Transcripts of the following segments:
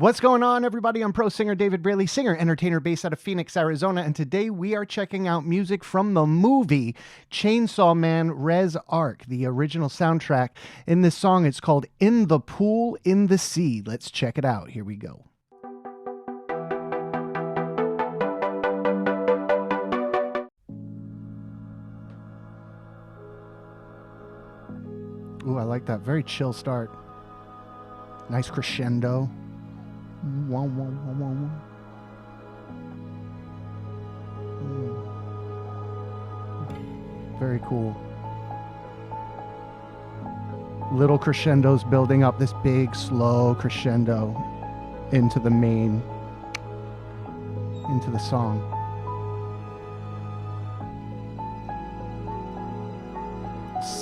What's going on, everybody? I'm pro singer David Braley, singer, entertainer based out of Phoenix, Arizona, and today we are checking out music from the movie Chainsaw Man Reze Arc, the original soundtrack. In this song, it's called In the Pool, in the Sea. Let's check it out. Here we go. Ooh, I like that. Very chill start. Nice crescendo. Wah, wah, wah, wah, wah. Very cool. Little crescendos building up, this big slow crescendo into the song.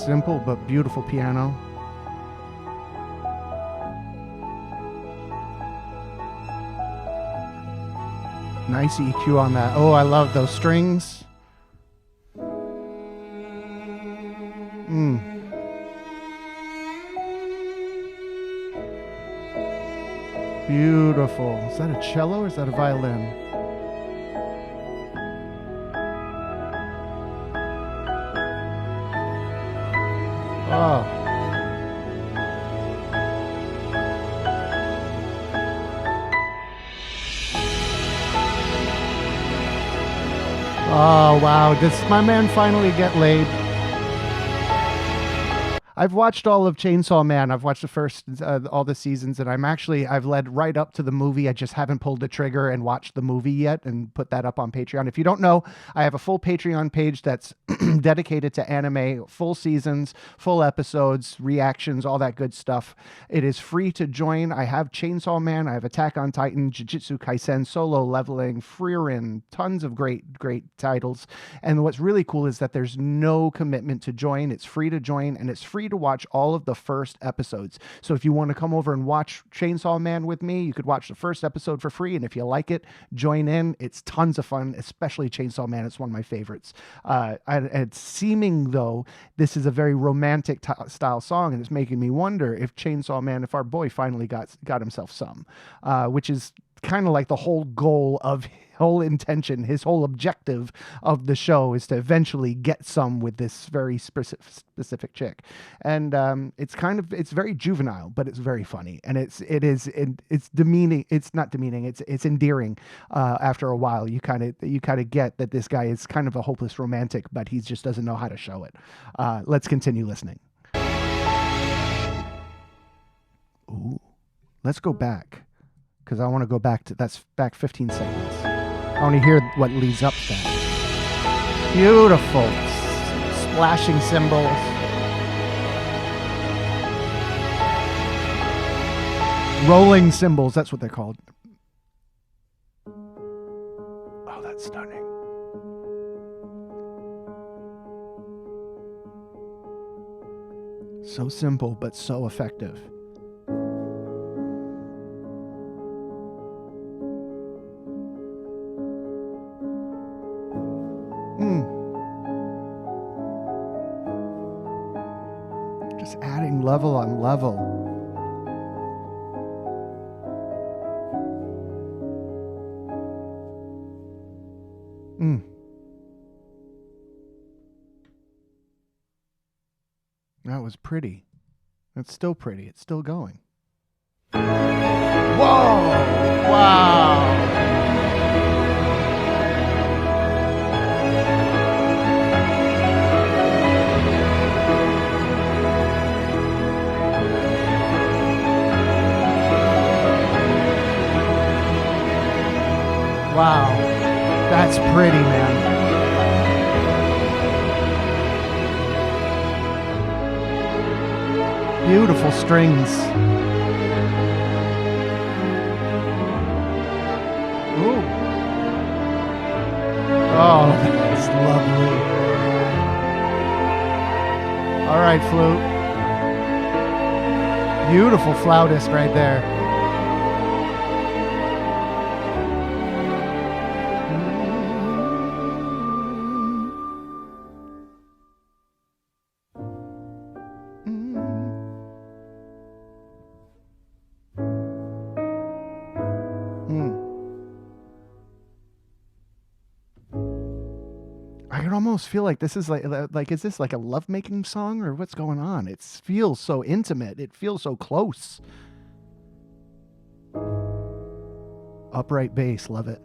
Simple but beautiful piano. Nice EQ on that. Oh, I love those strings. Beautiful. Is that a cello or is that a violin? Oh. Oh, wow. Does my man finally get laid? I've watched all of Chainsaw Man. I've watched the first, all the seasons, and I've led right up to the movie. I just haven't pulled the trigger and watched the movie yet and put that up on Patreon. If you don't know, I have a full Patreon page that's dedicated to anime, full seasons, full episodes, reactions, all that good stuff. It is free to join. I have Chainsaw Man, I have Attack on Titan, Jujutsu Kaisen, Solo Leveling, Frieren, tons of great titles. And what's really cool is that there's no commitment to join. It's free to join, and it's free to watch all of the first episodes. So if you want to come over and watch Chainsaw Man with me, you could watch the first episode for free. And if you like it, join in. It's tons of fun, especially Chainsaw Man. It's one of my favorites. It's seeming, though, this is a very romantic style song, and it's making me wonder if Chainsaw Man, if our boy finally got himself some, which is kind of like the whole goal of whole intention, his whole objective of the show is to eventually get some with this very specific chick. And it's very juvenile, but it's very funny, and it's demeaning. It's not demeaning. It's endearing. After a while, you kind of get that this guy is kind of a hopeless romantic, but he just doesn't know how to show it. Let's continue listening. Ooh, let's go back, because I want to go back to back 15 seconds. I want to hear what leads up to that. Beautiful. Splashing cymbals. Rolling cymbals, that's what they're called. Oh, that's stunning. So simple, but so effective. Just adding level on level. That was pretty. It's still pretty. It's still going. Whoa! Wow! Wow, that's pretty, man. Beautiful strings. Ooh. Oh, that's lovely. All right, flute. Beautiful flautist right there. I almost feel like this is like is this like a lovemaking song or what's going on? It feels so intimate. It feels so close. Upright bass, love it.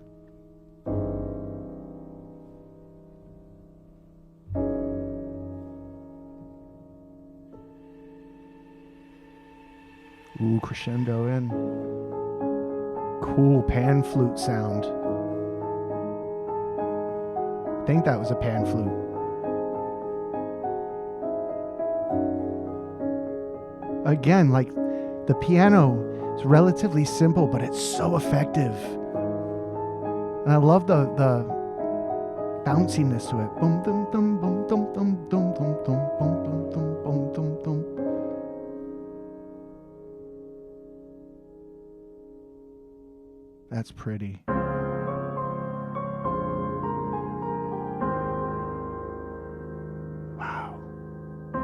Ooh, crescendo in. Cool pan flute sound. I think that was a pan flute. Again, like the piano is relatively simple, but it's so effective. And I love the bounciness to it. Boom, dum, dum, boom, dum, dum, dum, dum, dum, boom, dum, dum, boom, dum, dum. That's pretty. Wow.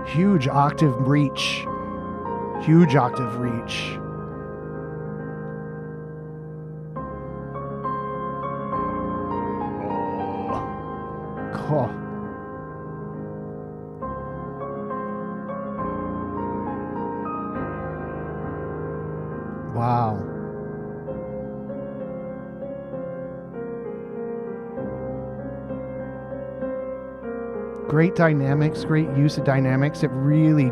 Huge octave reach. Huge octave reach. Cool. Wow. Great dynamics, great use of dynamics. It really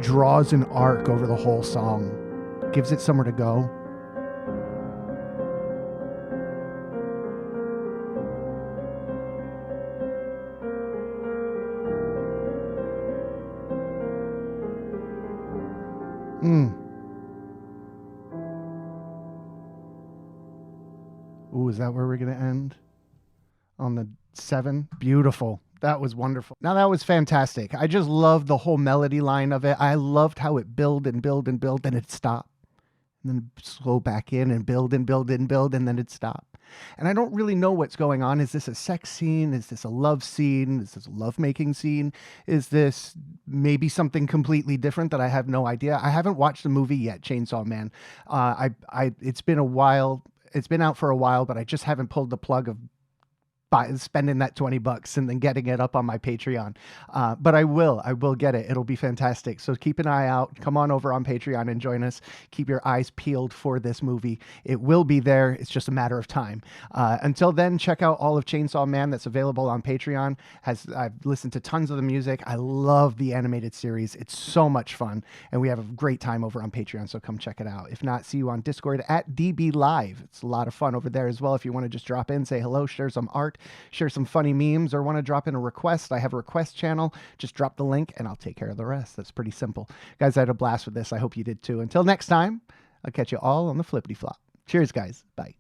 draws an arc over the whole song. Gives it somewhere to go. Ooh, is that where we're going to end? On the 7? Beautiful. That was wonderful. Now that was fantastic. I just loved the whole melody line of it. I loved how it build and build and build, and it'd stop. And then slow back in and build and build and build, and then it'd stop. And I don't really know what's going on. Is this a sex scene? Is this a love scene? Is this a lovemaking scene? Is this maybe something completely different that I have no idea? I haven't watched the movie yet, Chainsaw Man. It's been a while. It's been out for a while, but I just haven't pulled the plug of spending that $20 and then getting it up on my Patreon. But I will get it. It'll be fantastic. So keep an eye out. Come on over on Patreon and join us. Keep your eyes peeled for this movie. It will be there. It's just a matter of time. Until then, check out all of Chainsaw Man that's available on Patreon. I've listened to tons of the music. I love the animated series. It's so much fun. And we have a great time over on Patreon. So come check it out. If not, see you on Discord at DB Live. It's a lot of fun over there as well. If you want to just drop in, say hello, share some art, share some funny memes, or want to drop in a request, I have a request channel. Just drop the link and I'll take care of the rest. That's pretty simple. Guys, I had a blast with this. I hope you did too. Until next time, I'll catch you all on the flippity flop. Cheers, guys. Bye.